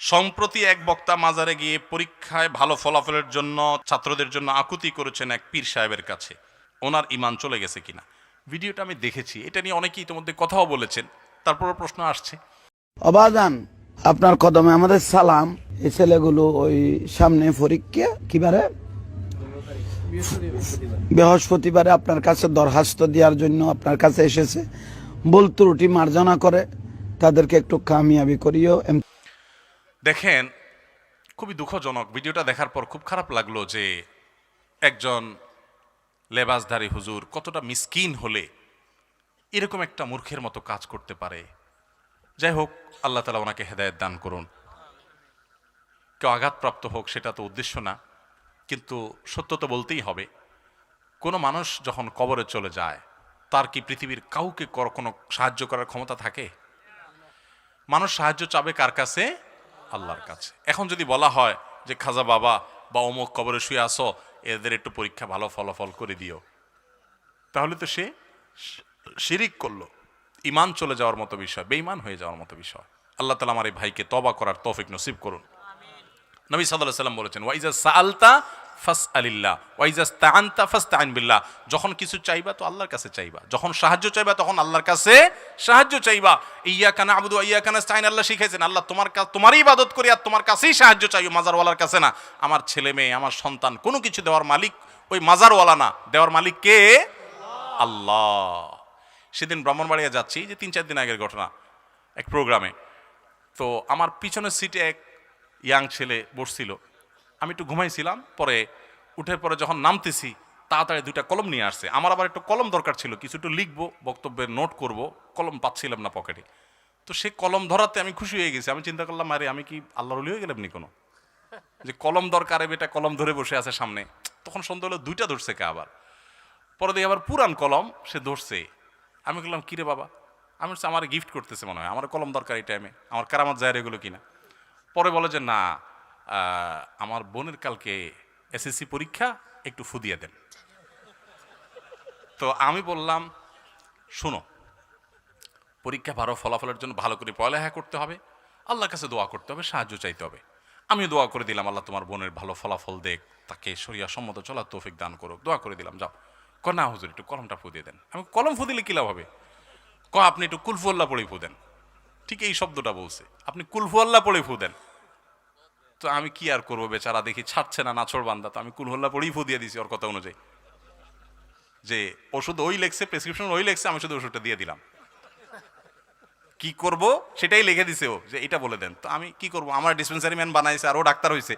সম্প্রতি এক বক্তা মাজারে গিয়ে পরীক্ষায় ভালো ফলাফলের জন্য ছাত্রদের জন্য আকুতি করেছেন এক পীর সাহেবের কাছে, ওনার ঈমান চলে গেছে কিনা। ভিডিওটা আমি দেখেছি, এটা নিয়ে অনেকেই ইতিমধ্যে কথাও বলেছেন, তারপরও প্রশ্ন আসছে। অবাদান আপনার কদমে আমাদের সালাম। এই ছেলেগুলো ওই সামনে পরীক্ষা কিবারে বৃহস্পতিবারে আপনার কাছে দরখাস্ত দেওয়ার জন্য আপনার কাছে এসেছে। ভুল ত্রুটি মার্জনা করে তাদেরকে একটু কামিয়াবি করিও। দেখেন, খুবই দুঃখজনক, ভিডিওটা দেখার পর খুব খারাপ লাগলো যে একজন লেবাসধারী হুজুর কতটা মিসকিন হলে এরকম একটা মূর্খের মতো কাজ করতে পারে। যাই হোক, আল্লাহ তাআলা ওনাকে হেদায়েত দান করুন। কেউ আঘাতপ্রাপ্ত হোক সেটা তো উদ্দেশ্য না, কিন্তু সত্য তো বলতেই হবে। কোনো মানুষ যখন কবরে চলে যায়, তার কি পৃথিবীর কাউকে কোনো সাহায্য করার ক্ষমতা থাকে? মানুষ সাহায্য চাবে কার কাছে? আল্লাহর কাছে। এখন যদি বলা হয় যে খাজা বাবা বা অমুক কবরে শুয়ে আসো, এদের একটু পরীক্ষা ভালো ফলাফল করে দিও, তাহলে তো সে শিরিক করলো, ঈমান চলে যাওয়ার মতো বিষয়, বেঈমান হয়ে যাওয়ার মতো বিষয়। আল্লাহ তাআলা আমার এই ভাইকে তওবা করার তৌফিক নসিব করুন। নবী সাল্লাল্লাহু আলাইহি ওয়াসাল্লাম বলেছেন, ওয়াইজা সাআলতা ফাসআলিল্লাহ ওয়াইজা ইসতাআনতা ফাসতাইন বিল্লাহ। যখন কিছু চাইবা তো আল্লাহর কাছে চাইবা, যখন সাহায্য চাইবা তখন আল্লাহর কাছে সাহায্য চাইবা। ইয়্যাকা না'বুদু ওয়া ইয়্যাকা নাস্তাইন, আল্লাহ শিখাইছেন আল্লাহ তোমারই ইবাদত করি আর তোমার কাছেই সাহায্য চাইও, মাজারওয়ালার কাছে না। আমার ছেলে মেয়ে, আমার সন্তান, কোনো কিছু দেওয়ার মালিক ওই মাজারওয়ালা না, দেওয়ার মালিক কে? আল্লাহ। সেদিন ব্রাহ্মণবাড়িয়া যাচ্ছি, যে 3-4 দিন আগের ঘটনা, এক প্রোগ্রামে। তো আমার পিছনের সিটে এক ইয়াং ছেলে বসছিল, আমি একটু ঘুমাইছিলাম। পরে উঠে পরে যখন নামতেছি, তাড়াতাড়ি 2টা কলম নিয়ে আসছে। আমার আবার একটু কলম দরকার ছিল, কিছু একটু লিখবো, বক্তব্যের নোট করব, কলম পাচ্ছিলাম না পকেটে। তো সে কলম ধরাতে আমি খুশি হয়ে গেছি। আমি চিন্তা করলাম, আরে আমি কি আল্লাহর ওলি হয়ে গেলাম নি কোনো, যে কলম দরকার, এটা কলম ধরে বসে আছে সামনে। তখন সন্দেহ হলো 2টা ধরছে কে আবার। পরে দিয়ে আবার পুরান কলম সে ধরছে। আমি বললাম, কিরে বাবা? আমি বলছি আমার গিফট করতেছে মনে হয়, আমার কলম দরকার এই টাইমে, আমার কারামত যায় এগুলো কিনা। পরে বলে যে না, আমার বোনের কালকে এসএসসি পরীক্ষা, একটু ফু দিয়ে দেন। তো আমি বললাম, শুনো, পরীক্ষা ভালো ফলাফলের জন্য ভালো করে পড়ালেখা করতে হবে, আল্লাহর কাছে দোয়া করতে হবে, সাহায্য চাইতে হবে। আমিও দোয়া করে দিলাম, আল্লাহ তোমার বোনের ভালো ফলাফল দেখ, তাকে শরিয়া সম্মত চলার তৌফিক দান করুক, দোয়া করে দিলাম। যাও। না হুজুর, একটু কলমটা ফু দিয়ে দেন। আমি, কলম ফু দিলে কি লাভ হবে? আপনি একটু কুলফু আল্লাহ পড়ে ফু দেন। ঠিক এই শব্দটা বলছে, আপনি কুলফু আল্লাহ পড়ে ফু দেন। তো আমি কি আর করবো, বেচারা দেখি ছাড়ছে না, নাছর বান্দা। তো আমি কুলহু আল্লাহ পড়েই ফু দিয়ে দিছি ওর কথা অনুযায়ী, যে ওষুধ ওই লেখছে, প্রেসক্রিপশন ওই লেখছে, আমি শুধু ওষুধটা দিয়ে দিলাম। কি করব সেটাই লিখে দিছে ও, যে এটা বলে দেন। তো আমি কি করব, আমার ডিসপেন্সারি ম্যান বানাইছে আর ও ডাক্তার হইছে,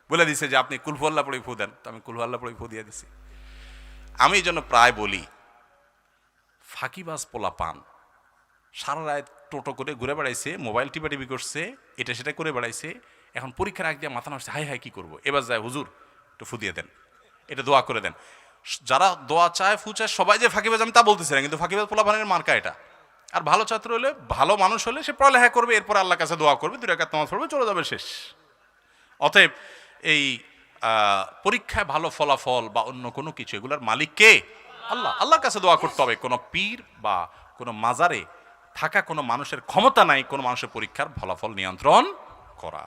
বলে দিছে যে আপনি কুলহু আল্লাহ পড়ে ফু দেন। তো আমি কুলহু আল্লাহ পড়ে ফু দিয়ে দিছি। আমি এই জন্য প্রায় বলি, ফাঁকিবাজ পোলা পান সারা রাত টোটো করে ঘুরে বেড়াইছে, মোবাইল টিপি করছে, এটা সেটা করে বেড়াইছে। এখন পরীক্ষার আগ দিয়ে মাথা নষ্ট, হাই হাই কি করবো, এবার যায় হুজুর একটু ফু দিয়ে দেন, এটা দোয়া করে দেন। যারা দোয়া চায়, ফু চায়, সবাই যে ফাঁকিবাজ আমি তা বলতেছি না, কিন্তু ফাঁকিবাজ পোলা পানের মার্কা এটা। আর ভালো ছাত্র হলে, ভালো মানুষ হলে সে পড়ালেখা করবে, এরপর আল্লাহর কাছে দোয়া করবে, 2 রাকাত নামাজ পড়বে, চলে যাবে, শেষ। অতএব এই পরীক্ষায় ভালো ফলাফল বা অন্য কোনো কিছু, এগুলার মালিক কে? আল্লাহ। আল্লাহর কাছে দোয়া করতে হবে। কোনো পীর বা কোনো মাজারে থাকা কোনো মানুষের ক্ষমতা নাই কোনো মানুষের পরীক্ষার ফলাফল নিয়ন্ত্রণ করা।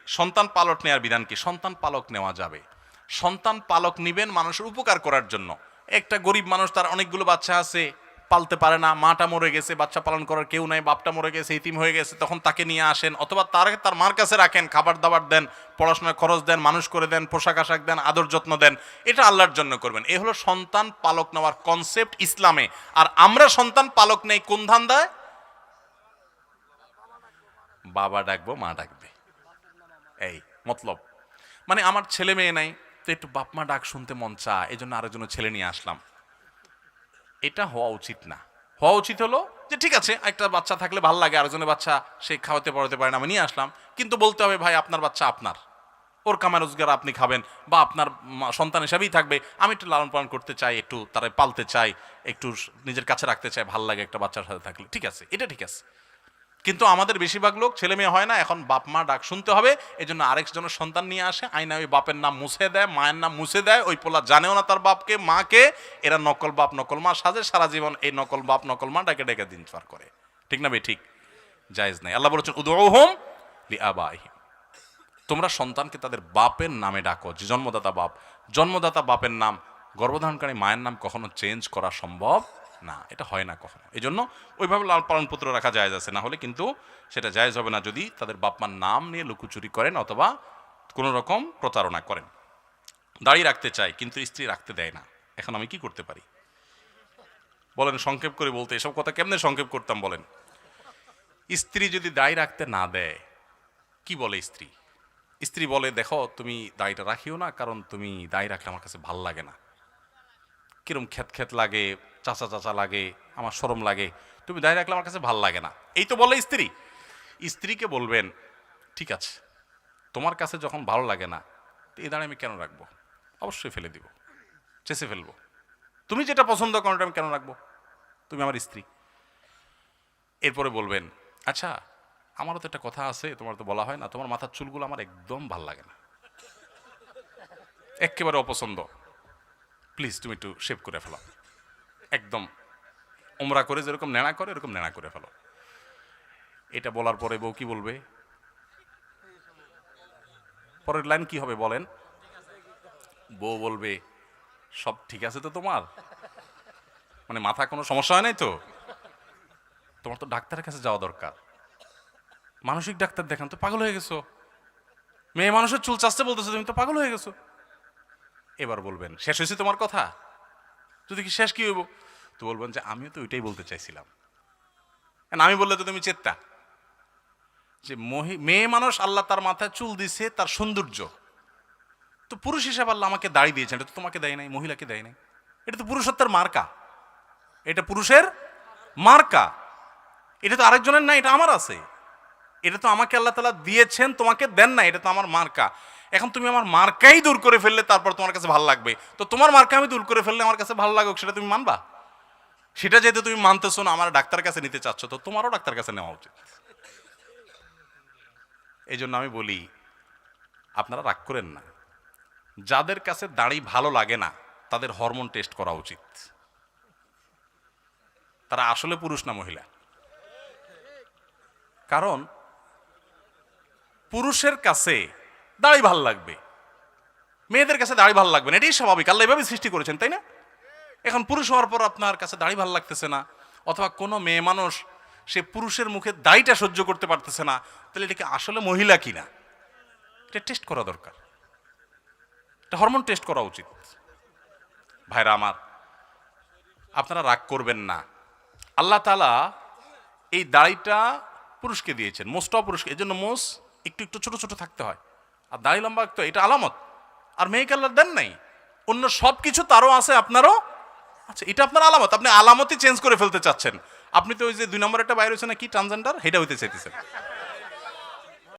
সন্তান পালক নেওয়ার বিধান কি? সন্তান পালক নেওয়া যাবে। সন্তান পালক নিবেন মানুষের উপকার করার জন্য। একটা গরিব মানুষ, তার অনেকগুলো বাচ্চা আছে, পালতে পারে না, মাটা মরে গেছে, বাচ্চা পালন করার কেউ নাই, বাপটা মরে গেছে, ইতিম হয়ে গেছে, তখন তাকে নিয়ে আসেন, অথবা তার মার কাছে রাখেন, খাবার দাবার দেন, পড়াশোনার খরচ দেন, মানুষ করে দেন, পোশাক আশাক দেন, আদর যত্ন দেন, এটা আল্লাহর জন্য করবেন। এ হলো সন্তান পালক নেওয়ার কনসেপ্ট ইসলামে। আর আমরা সন্তান পালক নেই কোন ধান্দায়? বাবা ডাকবো, মা ডাকবে, এই মতলব। মানে আমার ছেলে মেয়ে নাই, তো একটু বাপ মা ডাক শুনতে মন চায়, এই জন্য আরেকজনের ছেলে নিয়ে আসলাম। এটা হওয়া উচিত না। হওয়া উচিত হলো যে ঠিক আছে, একটা বাচ্চা থাকলে ভালো লাগে, আরেকজনের বাচ্চা সে খাওয়াতে পড়াতে পারে না, আমি নিয়ে আসলাম, কিন্তু বলতে হবে ভাই আপনার বাচ্চা আপনার, ওর কামাই রোজগার আপনি খাবেন, বা আপনার সন্তান হিসাবেই থাকবে, আমি একটু লালন পালন করতে চাই, একটু তারা পালতে চাই, একটু নিজের কাছে রাখতে চাই, ভাল লাগে একটা বাচ্চার সাথে থাকলে, ঠিক আছে, এটা ঠিক আছে। কিন্তু আমাদের বেশিরভাগ লোক ছেলে মেয়ে হয় না, এখন বাপ মা ডাক শুনতে হবে, এই জন্য আরেকজনের সন্তান নিয়ে আসে, আইনা ওই বাপের নাম মুছে দেয়, মায়ের নাম মুছে দেয়, ওই পোলা জানেও না তার বাপকে মাকে, এরা নকল বাপ নকল মা সাজে, সারা জীবন এই নকল বাপ নকল মা ডেকে ডেকে দিন পার করে। ঠিক না ভাই? ঠিক, জায়েজ নাই। আল্লাহ বলেছেন উদউহুম লিআবাইহিম, তোমরা সন্তানকে তাদের বাপের নামে ডাকো, যে জন্মদাতা বাপ। জন্মদাতা বাপের নাম, গর্ভধারণকারী মায়ের নাম কখনো চেঞ্জ করা সম্ভব না, এটা হয় না কখনো। এই জন্য ওইভাবে লাল পালন পুত্র রাখা জায়েজ আছে, না হলে কিন্তু সেটা জায়েজ হবে না যদি তাদের বাপ মার নাম নিয়ে লুকোচুরি করেন অথবা কোনো রকম প্রতারণা করেন। দাড়ি রাখতে চাই কিন্তু স্ত্রী রাখতে দেয় না, এখন আমি কি করতে পারি বলেন? সংক্ষেপ করে বলতে, এসব কথা কেমনে সংক্ষেপ করতাম বলেন? স্ত্রী যদি দাড়ি রাখতে না দেয়, কি বলে স্ত্রী? স্ত্রী বলে, দেখো তুমি দাড়িটা রাখিও না, কারণ তুমি দাড়ি রাখলে আমার কাছে ভাল লাগে না, কিরম খেত খেত লাগে, চাচা চাচা লাগে, আমার শরম লাগে, তুমি দাড়ি রাখলে আমার কাছে ভাল লাগে না, এই তো বলে স্ত্রী। স্ত্রীকে বলবেন, ঠিক আছে, তোমার কাছে যখন ভালো লাগে না, তো এই দাড়ি আমি কেন রাখবো? অবশ্যই ফেলে দিব, চেঁচে ফেলবো। তুমি যেটা পছন্দ করো আমি কেন রাখবো? তুমি আমার স্ত্রী। এরপরে বলবেন, আচ্ছা আমারও তো একটা কথা আছে, তোমার তো বলা হয় না, তোমার মাথার চুলগুলো আমার একদম ভাল লাগে না, একেবারে অপছন্দ, প্লিজ তুমি একটু শেভ করে ফেলো, একদম ওমরা করে যেরকম নেড়া করে এরকম নেড়া করে ফেলো। এটা বলার পরে বউ কি বলবে? পরের লাইন কি হবে বলেন? বউ বলবে, সব ঠিক আছে তো তোমার, মানে মাথা কোনো সমস্যা হয় নাই তো? তোমার তো ডাক্তারের কাছে যাওয়া দরকার, মানসিক ডাক্তার দেখান, তো পাগল হয়ে গেছো, মেয়ে মানুষের চুল চাচ্ছে বলতেছো, তুমি তো পাগল হয়ে গেছো। এবার বলবেন, শেষ হয়েছে তোমার কথা? যদি কি শেষ কি হইব? তো বলবেন যে আমিও তো ওইটাই বলতে চাইছিলাম, আমি বললে তো তুমি চেত্তা, যে মেয়ে মানুষ আল্লাহ তার মাথায় চুল দিছে তার সৌন্দর্য, তো পুরুষ হিসাবে আল্লাহ আমাকে দাড়ি দিয়েছেন, এটা তো তোমাকে দেয় নাই, মহিলাকে দেয় নাই, এটা তো পুরুষত্বের মার্কা, এটা পুরুষের মার্কা, এটা তো আরেকজনের না, এটা আমার আছে, এটা তো আমাকে আল্লাহ তাআলা দিয়েছেন, তোমাকে দেন না, এটা তো আমার মার্কা। এখন তুমি আমার মার্কাই দূর করে ফেললে তারপর তোমার কাছে ভালো লাগবে, তো তোমার মার্কা আমি দূর করে ফেললে আমার কাছে ভালো লাগুক, সেটা তুমি মানবা? সেটা যেহেতু তুমি মানতেছো না, আমার ডাক্তার কাছে নিতে চাচ্ছ, তো তোমারও ডাক্তার কাছে নেওয়া উচিত। এই জন্য আমি বলি, আপনারা রাগ করেন না, যাদের কাছে দাড়ি ভালো লাগে না তাদের হরমোন টেস্ট করা উচিত, তারা আসলে পুরুষ না মহিলা। কারণ পুরুষের কাছে দাড়ি ভাল লাগবে, মেয়েদের কাছে দাড়ি ভাল লাগবে না, এটাই স্বাভাবিক, আল্লাহ এভাবে সৃষ্টি করেছেন, তাই না? এখন পুরুষ হওয়ার পর আপনার কাছে দাড়ি ভাল লাগতেছে না, অথবা কোনো মেয়ে মানুষ সে পুরুষের মুখে দাড়িটা সহ্য করতে পারতেছে না, তাহলে এটাকে আসলে মহিলা কিনা এটা টেস্ট করা দরকার, এটা হরমোন টেস্ট করা উচিত। ভাইরা আমার, আপনারা রাগ করবেন না, আল্লাহ তাআলা এই দাড়িটা পুরুষকে দিয়েছেন, মোষটাও পুরুষকে, এই জন্য মোষ একটু একটু ছোট ছোট থাকতে হয়, আর দাড়ি লম্বা তো এটা আলামত, আর মেয়েকে আল্লাহ দেন নাই, অন্য সব কিছু তারও আছে, আপনারও আচ্ছা, এটা আপনার আলামত, আপনি আলামতই চেঞ্জ করে ফেলতে চাচ্ছেন, আপনি তো ওই যে 2 নম্বর একটা বাইরে হয়েছে না, কি ট্রান্সজেন্ডার, এটা হইতে চাইতেছেন।